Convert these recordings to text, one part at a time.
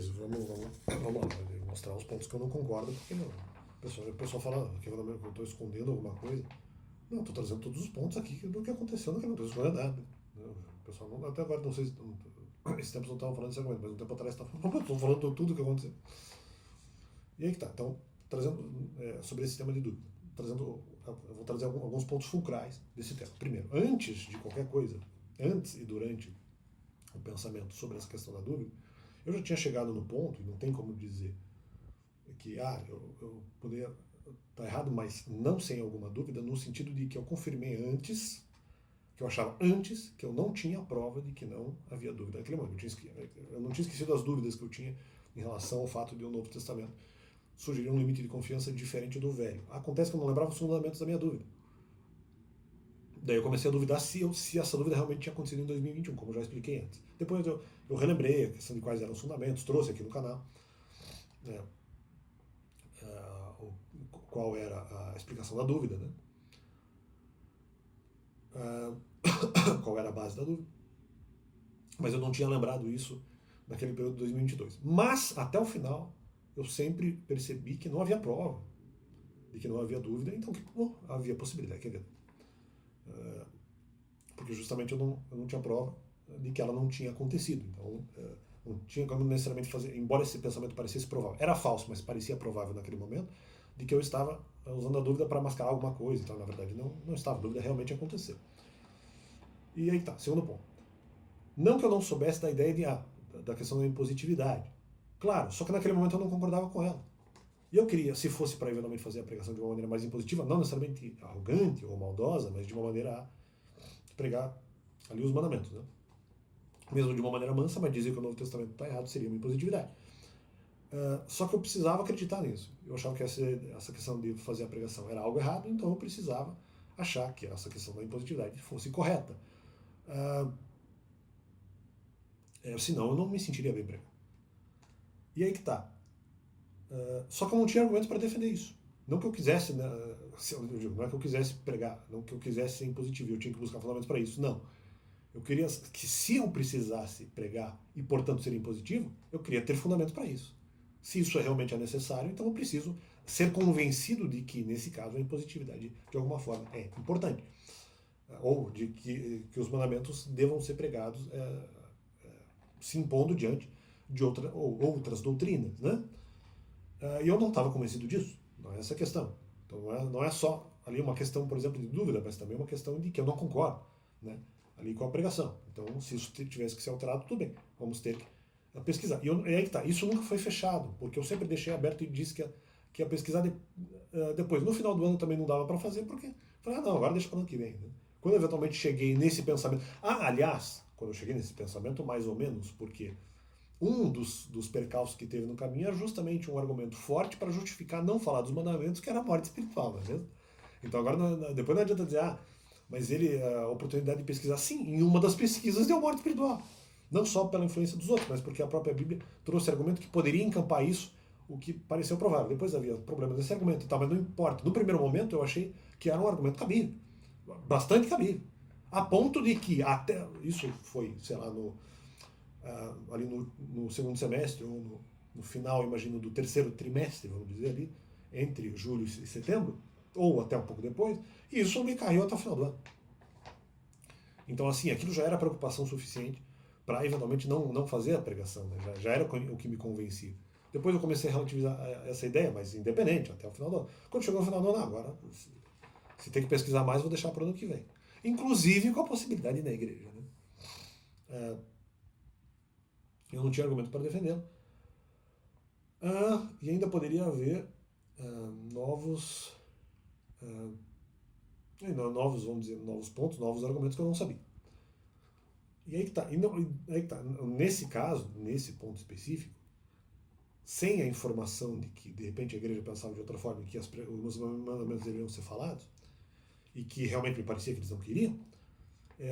beleza, vamos lá, vou mostrar os pontos que eu não concordo, porque não. O pessoal fala que eu estou escondendo alguma coisa. Não, estou trazendo todos os pontos aqui do que aconteceu, não estou escondendo nada. O pessoal não, até agora, não sei se. Esses tempos não estavam falando desse argumento, mas um tempo atrás estou falando tudo o que aconteceu. E aí que tá, então, trazendo sobre esse tema de dúvida. Eu vou trazer alguns pontos fulcrais desse tema. Primeiro, antes de qualquer coisa, antes e durante o pensamento sobre essa questão da dúvida, eu já tinha chegado no ponto, e não tem como dizer que eu poderia estar errado, mas não sem alguma dúvida, no sentido de que eu confirmei antes, que eu achava antes, que eu não tinha prova de que não havia dúvida naquele momento. Eu não tinha esquecido as dúvidas que eu tinha em relação ao fato de o Novo Testamento sugerir um limite de confiança diferente do Velho. Acontece que eu não lembrava os fundamentos da minha dúvida. Daí eu comecei a duvidar se essa dúvida realmente tinha acontecido em 2021, como eu já expliquei antes. Depois eu relembrei a questão de quais eram os fundamentos, trouxe aqui no canal qual era a explicação da dúvida, né? Qual era a base da dúvida. Mas eu não tinha lembrado isso naquele período de 2022. Mas, até o final, eu sempre percebi que não havia prova, de que não havia dúvida, então que havia possibilidade. Quer dizer, porque justamente eu não tinha prova de que ela não tinha acontecido. Então, não tinha como necessariamente fazer, embora esse pensamento parecesse provável. Era falso, mas parecia provável naquele momento, de que eu estava usando a dúvida para mascarar alguma coisa. Então, na verdade, não estava. A dúvida realmente aconteceu. E aí tá, segundo ponto. Não que eu não soubesse da ideia da questão da impositividade. Claro, só que naquele momento eu não concordava com ela. E eu queria, se fosse para eventualmente fazer a pregação de uma maneira mais impositiva, não necessariamente arrogante ou maldosa, mas de uma maneira a pregar ali os mandamentos, né? Mesmo de uma maneira mansa, mas dizer que o Novo Testamento está errado seria uma impositividade. Só que eu precisava acreditar nisso. Eu achava que essa questão de fazer a pregação era algo errado, então eu precisava achar que essa questão da impositividade fosse correta. Senão eu não me sentiria bem pregando. E aí que tá. Só que eu não tinha argumentos para defender isso. Não que eu quisesse, né, não é que eu quisesse pregar, não que eu quisesse ser impositivo, eu tinha que buscar fundamentos para isso, não. Eu queria que, se eu precisasse pregar e, portanto, ser impositivo, eu queria ter fundamentos para isso. Se isso realmente é necessário, então eu preciso ser convencido de que, nesse caso, a impositividade, de alguma forma, é importante. Ou de que os mandamentos devam ser pregados se impondo diante de outras doutrinas, né? E eu não estava convencido disso. Não é essa a questão. Então não é só ali uma questão, por exemplo, de dúvida, mas também uma questão de que eu não concordo, né, ali com a pregação. Então, se isso tivesse que ser alterado, tudo bem. Vamos ter que pesquisar. E aí que tá. Isso nunca foi fechado, porque eu sempre deixei aberto e disse que ia pesquisar depois. No final do ano também não dava para fazer, porque falei, não, agora deixa para o ano que vem. Né? Quando eu eventualmente cheguei nesse pensamento... aliás, quando eu cheguei nesse pensamento, mais ou menos, porque um dos percalços que teve no caminho é justamente um argumento forte para justificar não falar dos mandamentos, que era a morte espiritual, não é mesmo? Então agora, depois não adianta dizer, mas a oportunidade de pesquisar, sim, em uma das pesquisas deu morte espiritual. Não só pela influência dos outros, mas porque a própria Bíblia trouxe argumento que poderia encampar isso, o que pareceu provável. Depois havia problemas desse argumento e tal, mas não importa. No primeiro momento eu achei que era um argumento cabível, bastante cabível. A ponto de que, até isso foi, sei lá, ali no segundo semestre, ou no final, imagino, do terceiro trimestre, vamos dizer ali, entre julho e setembro, ou até um pouco depois, e isso me caiu até o final do ano. Então, assim, aquilo já era preocupação suficiente para eventualmente não fazer a pregação, né? Já era o que me convencia. Depois eu comecei a relativizar essa ideia, mas independente, até o final do ano. Quando chegou no final do ano, agora, se tem que pesquisar mais, vou deixar para o ano que vem. Inclusive com a possibilidade de ir na igreja. Né? Eu não tinha argumento para defendê-lo. E ainda poderia haver novos, vamos dizer, novos pontos, novos argumentos que eu não sabia. E aí que tá. Nesse caso, nesse ponto específico, sem a informação de que, de repente, a igreja pensava de outra forma, e que os mandamentos deveriam ser falados, e que realmente me parecia que eles não queriam,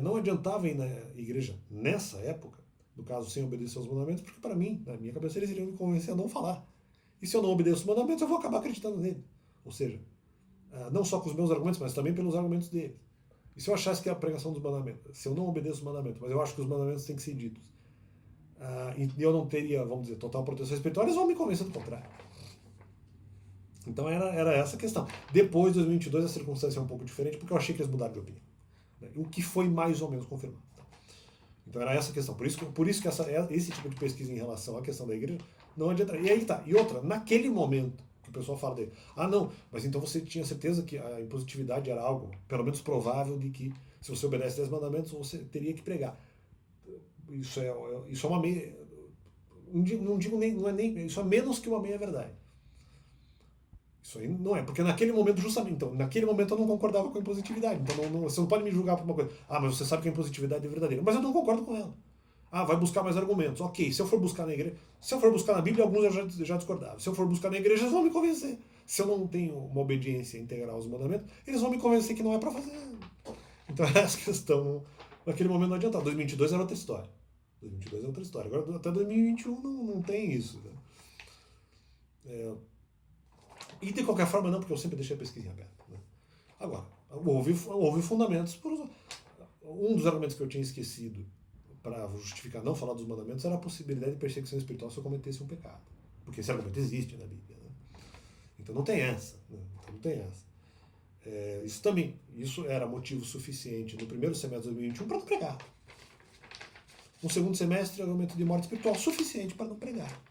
não adiantava ir na igreja nessa época, no caso, sem obedecer aos mandamentos, porque para mim, na minha cabeça, eles iriam me convencer a não falar. E se eu não obedeço os mandamentos, eu vou acabar acreditando nele. Ou seja, não só com os meus argumentos, mas também pelos argumentos deles. E se eu achasse que a pregação dos mandamentos, se eu não obedeço os mandamentos, mas eu acho que os mandamentos têm que ser ditos, e eu não teria, vamos dizer, total proteção espiritual, eles vão me convencer do contrário. Então era essa a questão. Depois de 2022 a circunstância é um pouco diferente, porque eu achei que eles mudaram de opinião. Né? O que foi mais ou menos confirmado. Então era essa a questão. Por isso que esse tipo de pesquisa em relação à questão da igreja não adianta. E aí tá. E outra, naquele momento que o pessoal fala dele, não, mas então você tinha certeza que a impositividade era algo, pelo menos provável, de que se você obedece 10 mandamentos, você teria que pregar. Isso é uma meia. Não digo nem, não é nem. Isso é menos que uma meia verdade. Isso aí não é, porque naquele momento, justamente, então, naquele momento eu não concordava com a impositividade. Então você não pode me julgar por uma coisa. Mas você sabe que a impositividade é verdadeira. Mas eu não concordo com ela. Vai buscar mais argumentos. Ok, se eu for buscar na igreja, se eu for buscar na Bíblia, alguns eu já discordavam. Se eu for buscar na igreja, eles vão me convencer. Se eu não tenho uma obediência integral aos mandamentos, eles vão me convencer que não é para fazer. Então essa questão, naquele momento não adiantava. 2022 era outra história. 2022 é outra história. Agora até 2021 não tem isso. Né? E de qualquer forma não, porque eu sempre deixei a pesquisa aberta. Né? Agora, houve fundamentos. Um dos argumentos que eu tinha esquecido para justificar não falar dos mandamentos era a possibilidade de perseguição espiritual se eu cometesse um pecado. Porque esse argumento existe na Bíblia. Né? Então não tem essa. Né? Então não tem essa. Isso era motivo suficiente no primeiro semestre de 2021 para não pregar. No segundo semestre, argumento de morte espiritual suficiente para não pregar.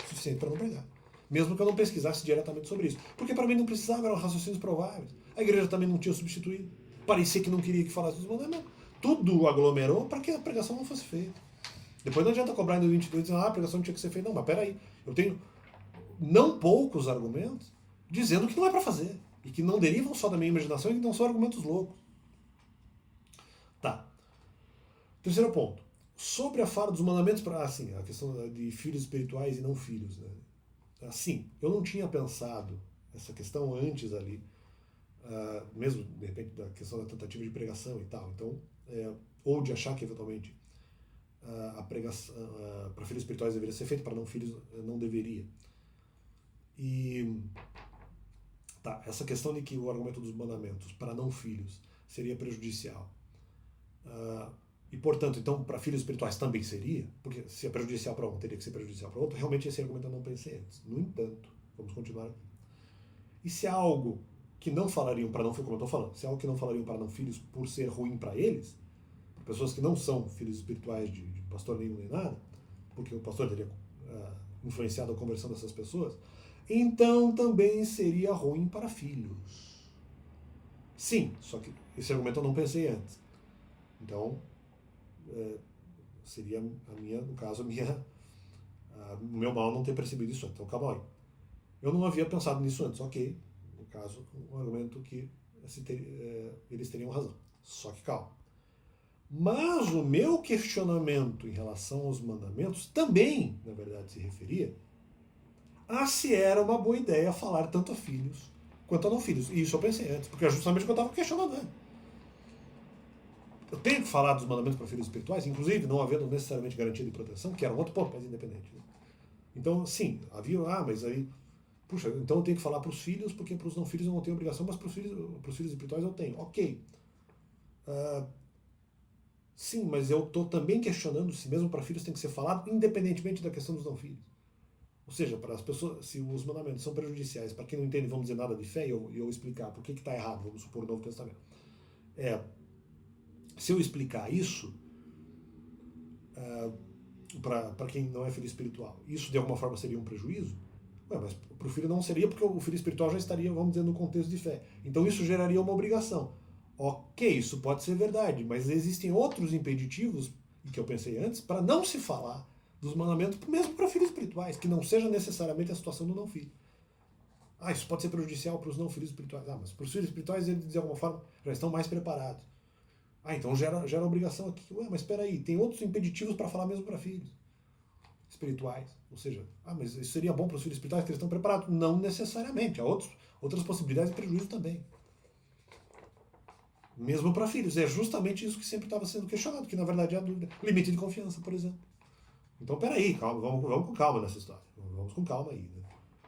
Suficiente para não pregar. Mesmo que eu não pesquisasse diretamente sobre isso. Porque para mim não precisava, eram raciocínios prováveis. A igreja também não tinha substituído. Parecia que não queria que falasse dos mandamentos. Tudo aglomerou para que a pregação não fosse feita. Depois não adianta cobrar em 2022 dizendo a pregação não tinha que ser feita. Não, mas peraí. Eu tenho não poucos argumentos dizendo que não é para fazer. E que não derivam só da minha imaginação e que não são argumentos loucos. Tá. Terceiro ponto. Sobre a fala dos mandamentos, a questão de filhos espirituais e não filhos, né? Assim, eu não tinha pensado essa questão antes ali, mesmo de repente da questão da tentativa de pregação e tal. Então, ou de achar que eventualmente a pregação para filhos espirituais deveria ser feita, para não filhos não deveria. E essa questão de que o argumento dos mandamentos para não filhos seria prejudicial. E, portanto, então, para filhos espirituais também seria, porque se é prejudicial para um, teria que ser prejudicial para outro. Realmente, esse argumento eu não pensei antes. No entanto, vamos continuar. E se há algo que não falariam para não filhos, como eu estou falando, se há algo que não falariam para não filhos por ser ruim para eles, para pessoas que não são filhos espirituais de pastor nenhum nem nada, porque o pastor teria influenciado a conversão dessas pessoas, então também seria ruim para filhos. Sim, só que esse argumento eu não pensei antes. Então, seria no caso, o meu mal não ter percebido isso antes. Então, calma aí. Eu não havia pensado nisso antes, ok. No caso, um argumento que eles teriam razão. Só que calma. Mas o meu questionamento em relação aos mandamentos também, na verdade, se referia a se era uma boa ideia falar tanto a filhos quanto a não filhos. E isso eu pensei antes, porque é justamente o que eu estava questionando antes. Eu tenho que falar dos mandamentos para filhos espirituais, inclusive não havendo necessariamente garantia de proteção, que era um outro ponto, mas independente. Né? Então, sim, havia, mas aí, puxa, então eu tenho que falar para os filhos, porque para os não filhos eu não tenho obrigação, mas para os filhos espirituais eu tenho. Ok. Sim, mas eu estou também questionando se mesmo para filhos tem que ser falado, independentemente da questão dos não filhos. Ou seja, para as pessoas, se os mandamentos são prejudiciais, para quem não entende, vamos dizer, nada de fé, e eu explicar por que está errado, vamos supor, o Novo Testamento. Se eu explicar isso, para quem não é filho espiritual, isso de alguma forma seria um prejuízo? Mas para o filho não seria, porque o filho espiritual já estaria, vamos dizer, no contexto de fé. Então isso geraria uma obrigação. Ok, isso pode ser verdade, mas existem outros impeditivos, que eu pensei antes, para não se falar dos mandamentos, mesmo para filhos espirituais, que não seja necessariamente a situação do não filho. Isso pode ser prejudicial para os não filhos espirituais. Mas para os filhos espirituais, eles de alguma forma já estão mais preparados. Então gera obrigação aqui. Mas espera aí, tem outros impeditivos para falar mesmo para filhos espirituais. Ou seja, mas isso seria bom para os filhos espirituais que eles estão preparados? Não necessariamente. Há outras possibilidades de prejuízo também. Mesmo para filhos. É justamente isso que sempre estava sendo questionado, que na verdade é a dúvida. Limite de confiança, por exemplo. Então, peraí, calma, vamos com calma nessa história. Vamos com calma aí. Né?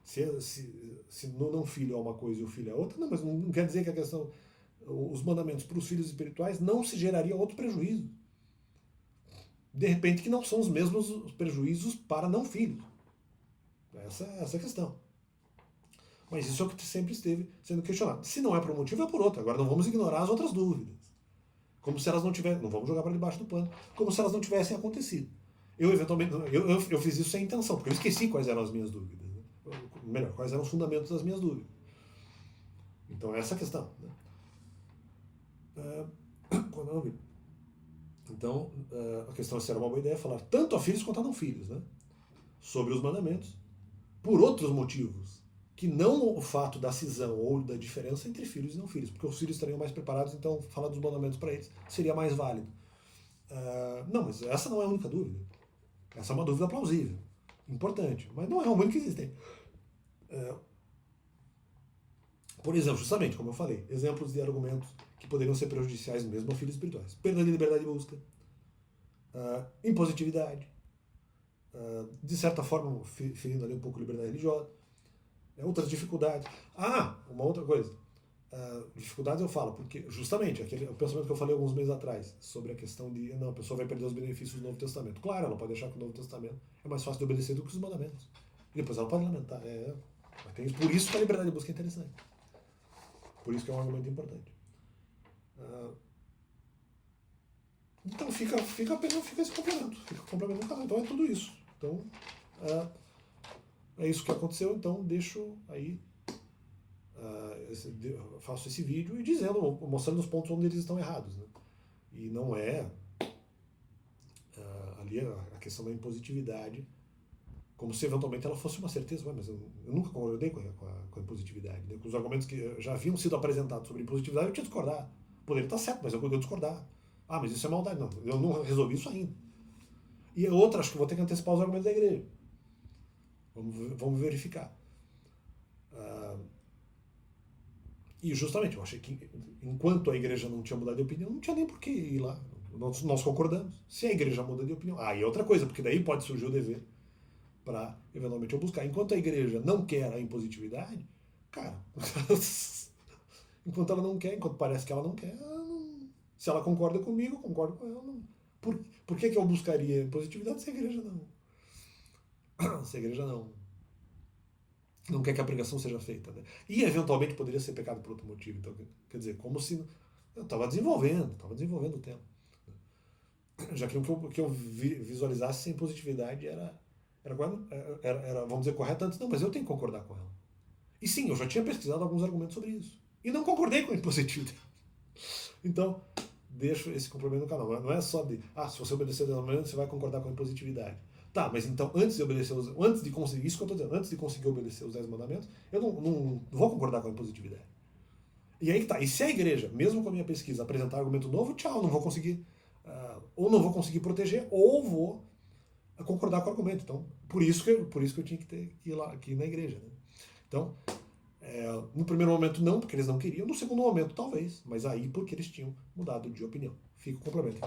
Se no não filho é uma coisa e o filho é outra, não, mas não quer dizer que a questão, os mandamentos para os filhos espirituais não se geraria outro prejuízo. de repente que não são os mesmos prejuízos para não filhos. Essa é a questão. Mas isso é o que sempre esteve sendo questionado. Se não é por um motivo, é por outro. Agora não vamos ignorar as outras dúvidas. Como se elas não tivessem. Não vamos jogar para debaixo do pano. Como se elas não tivessem acontecido. Eu, eventualmente. Eu fiz isso sem intenção, porque eu esqueci quais eram as minhas dúvidas. Né? Melhor, quais eram os fundamentos das minhas dúvidas. Então, essa é a questão. Né? Quando eu não vi. Então, a questão é se era uma boa ideia falar tanto a filhos quanto a não filhos, né? Sobre os mandamentos, por outros motivos, que não o fato da cisão ou da diferença entre filhos e não filhos, porque os filhos estariam mais preparados, então falar dos mandamentos para eles seria mais válido. Não, mas essa não é a única dúvida. Essa é uma dúvida plausível, importante, mas não é uma que existem. Por exemplo, justamente, como eu falei, exemplos de argumentos que poderiam ser prejudiciais mesmo a filhos espirituais. Perda de liberdade de busca, impositividade, de certa forma, ferindo ali um pouco a liberdade religiosa, outras dificuldades. Uma outra coisa. Dificuldades eu falo, porque justamente o pensamento que eu falei alguns meses atrás, sobre a questão de, não, a pessoa vai perder os benefícios do Novo Testamento. Claro, ela pode achar que o Novo Testamento é mais fácil de obedecer do que os mandamentos. E depois ela pode lamentar. Por isso que a liberdade de busca é interessante. Por isso que é um argumento importante. Então fica esse complemento. Fica o complemento do canal. Então é tudo isso. Então é isso que aconteceu. Então deixo aí. Faço esse vídeo e mostrando os pontos onde eles estão errados. Né? E não é ali a questão da impositividade, como se eventualmente ela fosse uma certeza. Mas eu nunca concordei com a impositividade. Né? Com os argumentos que já haviam sido apresentados sobre impositividade, eu tinha discordado. Poderia estar certo, mas eu poderia discordar. Mas isso é maldade. Não, eu não resolvi isso ainda. E a outra, acho que vou ter que antecipar os argumentos da igreja. Vamos verificar. E justamente, eu achei que enquanto a igreja não tinha mudado de opinião, não tinha nem por que ir lá. Nós concordamos. Se a igreja muda de opinião, e outra coisa, porque daí pode surgir o dever para, eventualmente, eu buscar. Enquanto a igreja não quer a impositividade, cara, enquanto ela não quer, enquanto parece que ela não quer, se ela concorda comigo, eu concordo com ela. Não. Por que eu buscaria impositividade se a igreja não? Se a igreja não quer que a pregação seja feita. Né? E, eventualmente, poderia ser pecado por outro motivo. Então, quer dizer, como se eu estava desenvolvendo o tema. Já que o que eu visualizasse sem positividade era, vamos dizer, correto antes. Não, mas eu tenho que concordar com ela. E sim, eu já tinha pesquisado alguns argumentos sobre isso. E não concordei com a impositividade. Então, deixo esse complemento no canal. Não é só de, se você obedecer o mandamento, você vai concordar com a impositividade. Tá, mas então, antes de conseguir, isso que eu estou dizendo, antes de conseguir obedecer os 10 mandamentos, eu não vou concordar com a impositividade. E aí que tá. E se a igreja, mesmo com a minha pesquisa, apresentar argumento novo, tchau, não vou conseguir, ou não vou conseguir proteger, ou vou concordar com o argumento. Então, por isso que eu tinha que ir lá, aqui na igreja. Né? Então, no primeiro momento não, porque eles não queriam, no segundo momento talvez, mas aí porque eles tinham mudado de opinião. Fica o complemento.